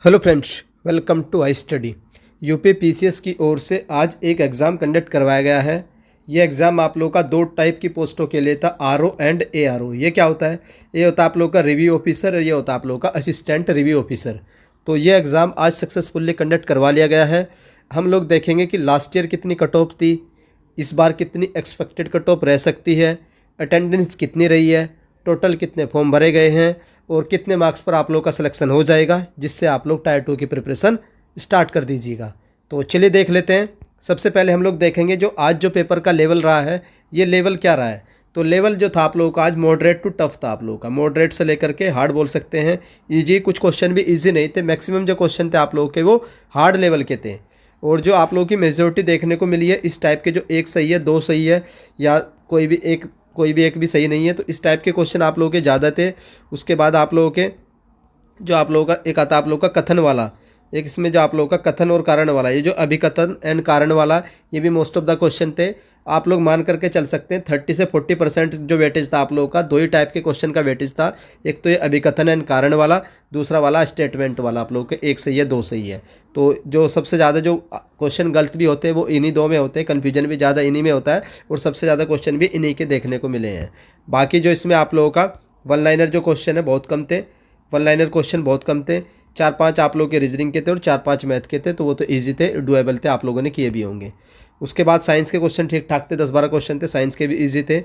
Hello friends, welcome to I study. UP PCS की ओर से आज एक एग्ज़ाम कंडक्ट करवाया गया है। ये एग्ज़ाम आप लोगों का दो टाइप की पोस्टों के लिए था, आरओ एंड एआरओ। ये क्या होता है? ये होता है आप लोगों का रिव्यू ऑफिसर और ये होता है आप लोगों का असिस्टेंट रिव्यू ऑफिसर। तो ये एग्ज़ाम आज सक्सेसफुली कंडक्ट करवा लिया गया है। हम लोग देखेंगे कि लास्ट ईयर कितनी कट ऑफ थी, इस बार कितनी एक्सपेक्टेड कट ऑफ रह सकती है, अटेंडेंस कितनी रही है, टोटल कितने फॉर्म भरे गए हैं और कितने मार्क्स पर आप लोग का सिलेक्शन हो जाएगा, जिससे आप लोग टायर 2 की प्रिपरेशन स्टार्ट कर दीजिएगा। तो चलिए देख लेते हैं। सबसे पहले हम लोग देखेंगे जो आज जो पेपर का लेवल रहा है, ये लेवल क्या रहा है। तो लेवल जो था आप लोगों का आज मॉडरेट टू टफ था। आप लोगों का मॉडरेट से लेकर के हार्ड बोल सकते हैं। ईजी, कुछ क्वेश्चन भी ईजी नहीं थे। मैक्सिमम जो क्वेश्चन थे आप लोगों के वो हार्ड लेवल के थे। और जो आप लोगों की मेजोरिटी देखने को मिली है इस टाइप के, जो एक सही है, दो सही है या कोई भी एक भी सही नहीं है, तो इस टाइप के क्वेश्चन आप लोगों के ज़्यादा थे। उसके बाद आप लोगों के जो आप लोगों का एक आता आप लोगों का कथन वाला, एक इसमें जो आप लोगों का कथन और कारण वाला, ये जो अभिकथन एंड कारण वाला, ये भी मोस्ट ऑफ द क्वेश्चन थे। आप लोग मान करके चल सकते हैं 30 से 40% जो वेटेज था आप लोगों का। दो ही टाइप के क्वेश्चन का वेटेज था, एक तो ये अभिकथन एंड कारण वाला, दूसरा वाला स्टेटमेंट वाला। आप लोगों के एक सही है, दो सही है। तो जो सबसे ज़्यादा जो क्वेश्चन गलत भी होते हैं वो इन्हीं दो में होते हैं, कन्फ्यूजन भी ज़्यादा इन्हीं में होता है और सबसे ज़्यादा क्वेश्चन भी इन्हीं के देखने को मिले हैं। बाकी जो इसमें आप लोगों का वन लाइनर जो क्वेश्चन है बहुत कम थे, वन लाइनर क्वेश्चन बहुत कम थे। 4-5 आप लोग के रीजनिंग के थे और 4-5 मैथ के थे, तो वो तो इजी थे, डुएबल थे, आप लोगों ने किए भी होंगे। उसके बाद साइंस के क्वेश्चन ठीक ठाक थे, 10-12 क्वेश्चन थे, साइंस के भी इजी थे।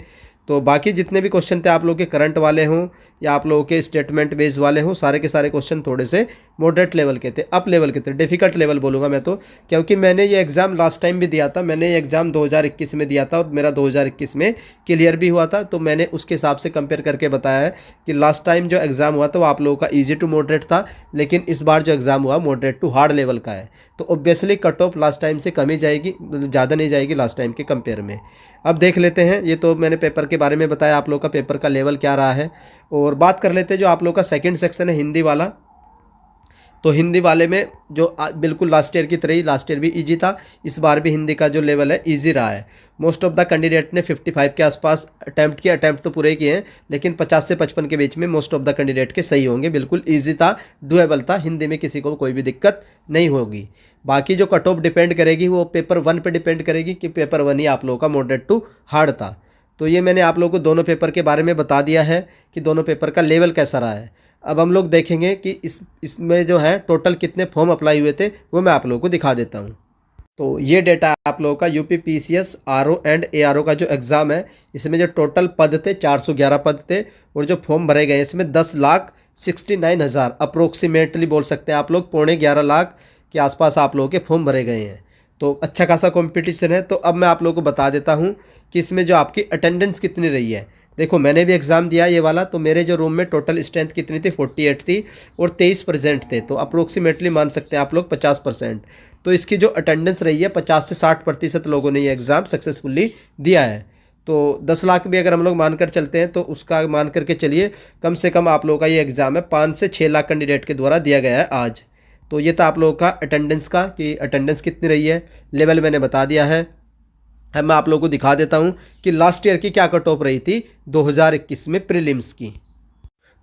तो बाकी जितने भी क्वेश्चन थे आप लोगों के करंट वाले हों या आप लोगों के स्टेटमेंट बेस वाले हों, सारे के सारे क्वेश्चन थोड़े से मॉडरेट लेवल के थे, अप लेवल के थे, डिफिकल्ट लेवल बोलूँगा मैं तो, क्योंकि मैंने ये एग्ज़ाम लास्ट टाइम भी दिया था। मैंने ये एग्ज़ाम 2021 में दिया था और मेरा 2021 में क्लियर भी हुआ था। तो मैंने उसके हिसाब से कंपेयर करके बताया है कि लास्ट टाइम जो एग्ज़ाम हुआ था वो आप लोगों का ईजी टू मॉडरेट था, लेकिन इस बार जो एग्ज़ाम हुआ मॉडरेट टू हार्ड लेवल का है। तो obviously cut off last time से कम ही जाएगी, ज़्यादा नहीं जाएगी लास्ट टाइम के कंपेयर में। अब देख लेते हैं, ये तो मैंने पेपर के बारे में बताया आप लोग का पेपर का लेवल क्या रहा है। और बात कर लेते हैं जो आप लोग का सेकंड सेक्शन है हिंदी वाला। तो हिंदी वाले में जो बिल्कुल लास्ट ईयर की तरह ही, लास्ट ईयर भी इजी था, इस बार भी हिंदी का जो लेवल है इजी रहा है। मोस्ट ऑफ द कैंडिडेट ने 55 के आसपास अटैम्प्ट किया, अटैम्प्ट तो पूरे किए हैं, लेकिन 50 से 55 के बीच में मोस्ट ऑफ द कैंडिडेट के सही होंगे। बिल्कुल ईजी था, डुएबल था, हिंदी में किसी को कोई भी दिक्कत नहीं होगी। बाकी जो कट ऑफ डिपेंड करेगी वो पेपर 1 पे डिपेंड करेगी कि पेपर 1 ही आप लोगों का मॉडरेट टू हार्ड था। तो ये मैंने आप लोगों को दोनों पेपर के बारे में बता दिया है कि दोनों पेपर का लेवल कैसा रहा है। अब हम लोग देखेंगे कि इसमें जो है टोटल कितने फॉर्म अप्लाई हुए थे, वो मैं आप लोगों को दिखा देता हूँ। तो ये डेटा आप लोगों का UP PCS RO and ARO का जो एग्ज़ाम है, इसमें जो टोटल पद थे 411 पद थे और जो फॉर्म भरे गए इसमें 10,69,000 अप्रोक्सीमेटली बोल सकते हैं आप लोग, 11.25 लाख के आसपास आप लोगों के फॉर्म भरे गए हैं। तो अच्छा खासा कंपटीशन है। तो अब मैं आप लोगों को बता देता हूँ कि इसमें जो आपकी अटेंडेंस कितनी रही है। देखो, मैंने भी एग्ज़ाम दिया ये वाला, तो मेरे जो रूम में टोटल स्ट्रेंथ कितनी थी, 48 थी और 23 प्रेजेंट थे। तो अप्रोक्सीमेटली मान सकते हैं आप लोग 50%। तो इसकी जो अटेंडेंस रही है 50 से 60% लोगों ने ये एग्ज़ाम सक्सेसफुली दिया है। तो 10 लाख भी अगर हम लोग मानकर चलते हैं तो उसका मान करके चलिए, कम से कम आप लोगों का ये एग्ज़ाम है 5 से 6 लाख कैंडिडेट के द्वारा दिया गया है आज। तो ये था आप लोगों का अटेंडेंस का, कि अटेंडेंस कितनी रही है, लेवल मैंने बता दिया है। अब मैं आप लोगों को दिखा देता हूँ कि लास्ट ईयर की क्या कट ऑफ रही थी 2021 में प्रीलिम्स की।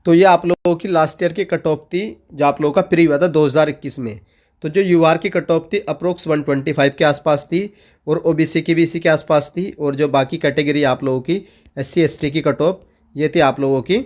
तो ये आप लोगों की लास्ट ईयर की कट ऑफ थी जो आप लोगों का प्री हुआ था 2021 में। तो जो यूआर की कट ऑफ थी अप्रोक्स 125 के आसपास थी और ओबीसी की भी इसी के आसपास थी। और जो बाकी कैटेगरी आप लोगों की एससी एसटी की कट ऑफ, ये थी आप लोगों की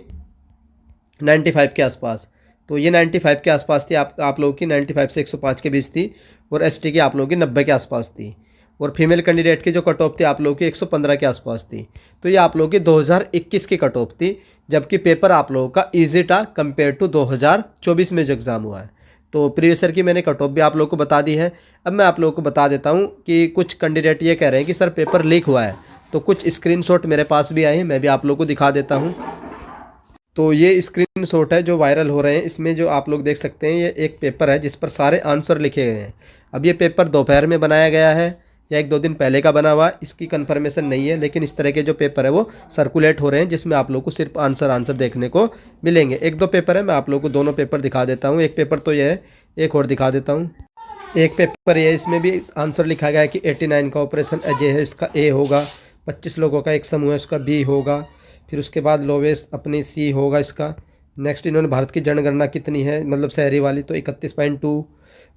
95 के आसपास। तो ये 95 के आसपास थी, आप लोगों की 95 से 105 के बीच थी और एसटी की आप लोगों की 90 के आसपास थी। और फीमेल कैंडिडेट की जो कट ऑफ थी आप लोगों की 115 के आसपास थी। तो ये आप लोगों की 2021 की कट ऑफ थी, जबकि पेपर आप लोगों का ईजी था कंपेयर टू 2024 में जो एग्ज़ाम हुआ है। तो प्रीवियस ईयर की मैंने कट ऑफ भी आप लोगों को बता दी है। अब मैं आप लोगों को बता देता हूँ कि कुछ कैंडिडेट ये कह रहे हैं कि सर पेपर लीक हुआ है। तो कुछ स्क्रीनशॉट मेरे पास भी आए हैं, मैं भी आप लोगों को दिखा देता हूँ। तो ये स्क्रीनशॉट है जो वायरल हो रहे हैं। इसमें जो आप लोग देख सकते हैं ये एक पेपर है जिस पर सारे आंसर लिखे गए हैं। अब ये पेपर दोपहर में बनाया गया है या 1-2 दिन पहले का बना हुआ, इसकी कंफर्मेशन नहीं है, लेकिन इस तरह के जो पेपर है वो सर्कुलेट हो रहे हैं जिसमें आप लोग को सिर्फ आंसर देखने को मिलेंगे। 1-2 पेपर है, मैं आप लोग को दोनों पेपर दिखा देता हूँ। एक पेपर तो ये है, एक और दिखा देता हूँ। एक पेपर ये, इसमें भी आंसर लिखा गया है कि 89 का ऑपरेशन अजय है, इसका ए होगा। 25 लोगों का एक समूह है, उसका बी होगा। फिर उसके बाद लोवेस्ट अपनी सी होगा, इसका नेक्स्ट इन्होंने भारत की जनगणना कितनी है, मतलब शहरी वाली, तो 31.2,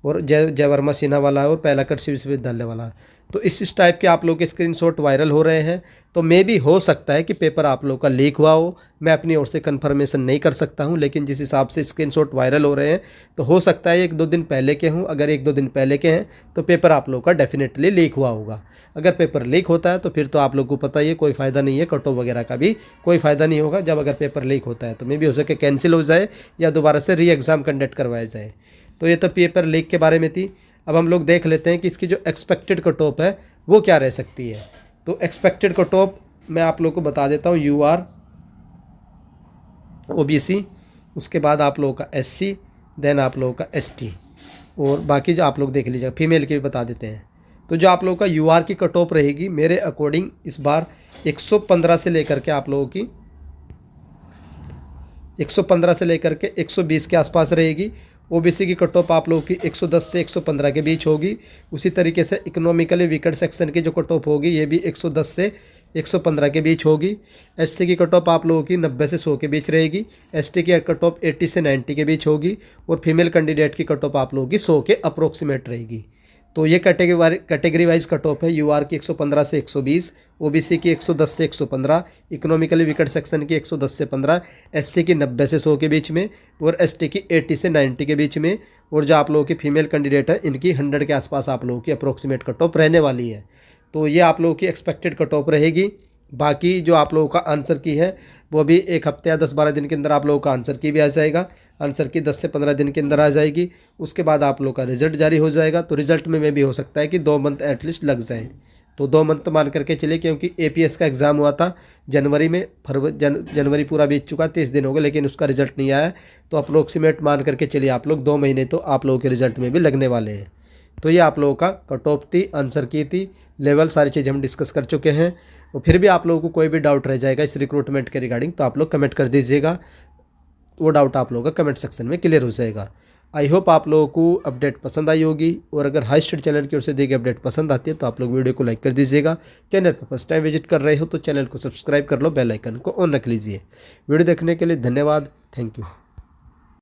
और जयवर्मा सिन्हा वाला है, और पहला कृषि विश्वविद्यालय वाला है। तो इस टाइप के आप लोग के स्क्रीनशॉट वायरल हो रहे हैं। तो मे भी हो सकता है कि पेपर आप लोग का लीक हुआ हो, मैं अपनी ओर से कंफर्मेशन नहीं कर सकता हूं, लेकिन जिस हिसाब से स्क्रीनशॉट वायरल हो रहे हैं तो हो सकता है 1-2 दिन पहले के हों। अगर 1-2 दिन पहले के हैं तो पेपर आप लोग का डेफिनेटली लीक हुआ होगा। अगर पेपर लीक होता है तो फिर तो आप लोग को पता ही है, कोई फ़ायदा नहीं है, कट ऑफ वगैरह का भी कोई फ़ायदा नहीं होगा। जब अगर पेपर लीक होता है तो मे भी हो सके कैंसिल हो जाए या दोबारा से री एग्ज़ाम कंडक्ट करवाया जाए। तो ये तो पेपर लीक के बारे में थी। अब हम लोग देख लेते हैं कि इसकी जो एक्सपेक्टेड कट ऑफ है वो क्या रह सकती है। तो एक्सपेक्टेड कट ऑफ मैं आप लोग को बता देता हूँ, UR OBC, उसके बाद आप लोगों का SC, देन आप लोगों का ST, और बाकी जो आप लोग देख लीजिएगा फीमेल के भी बता देते हैं। तो जो आप लोगों का UR की कट ऑफ रहेगी मेरे अकॉर्डिंग इस बार 115 से लेकर के आप लोगों की 115 से लेकर के 120 के आसपास रहेगी। OBC की कट ऑफ आप लोगों की 110 से 115 के बीच होगी। उसी तरीके से इकोनॉमिकली वीकर सेक्शन की जो कट ऑफ होगी ये भी 110 से 115 के बीच होगी। SC की कट ऑफ आप लोगों की 90 से 100 के बीच रहेगी। ST की कट ऑफ 80 से 90 के बीच होगी, और फीमेल कैंडिडेट की कट ऑफ आप लोगों की 100 के अप्रोक्सीमेट रहेगी। तो ये कैटेगरी वाइज कट ऑफ है। UR की 115 से 120, OBC की 110 से 115, इकोनॉमिकली वीकर सेक्शन की 110 से 15, SC की 90 से 100 के बीच में, और ST की 80 से 90 के बीच में, और जो आप लोगों की फीमेल कैंडिडेट है इनकी 100 के आसपास आप लोगों की अप्रोक्सीमेट कट ऑफ रहने वाली है। तो ये आप लोगों की एक्सपेक्टेड कट ऑफ रहेगी। बाकी जो आप लोगों का आंसर की है वो भी 1 हफ्ते या 10-12 दिन के अंदर आप लोगों का आंसर की भी आ जाएगा। आंसर की 10 से 15 दिन के अंदर आ जाएगी। उसके बाद आप लोगों का रिजल्ट जारी हो जाएगा। तो रिजल्ट में भी हो सकता है कि 2 मंथ एटलीस्ट लग जाए। तो 2 मंथ तो मान करके चलिए, क्योंकि APS का एग्ज़ाम हुआ था जनवरी में, जनवरी पूरा बीत चुका, 30 दिन हो गए, लेकिन उसका रिजल्ट नहीं आया। तो अप्रोक्सीमेट मान करके चलिए आप लोग 2 महीने तो आप लोगों के रिजल्ट में भी लगने वाले हैं। तो ये आप लोगों का कट ऑफ थी, आंसर की थी, लेवल, सारी चीज़ें हम डिस्कस कर चुके हैं। और फिर भी आप लोगों को कोई भी डाउट रह जाएगा इस रिक्रूटमेंट के रिगार्डिंग तो आप लोग कमेंट कर दीजिएगा। वो डाउट आप लोगों का कमेंट सेक्शन में क्लियर हो जाएगा। आई होप आप लोगों को अपडेट पसंद आई होगी, और अगर हाई स्टडी चैनल की ओर से दी गई अपडेट पसंद आती है तो आप लोग वीडियो को लाइक कर दीजिएगा। चैनल पर फर्स्ट टाइम विजिट कर रहे हो तो चैनल को सब्सक्राइब कर लो, बेल आइकन को ऑन रख लीजिए। वीडियो देखने के लिए धन्यवाद। Thank you.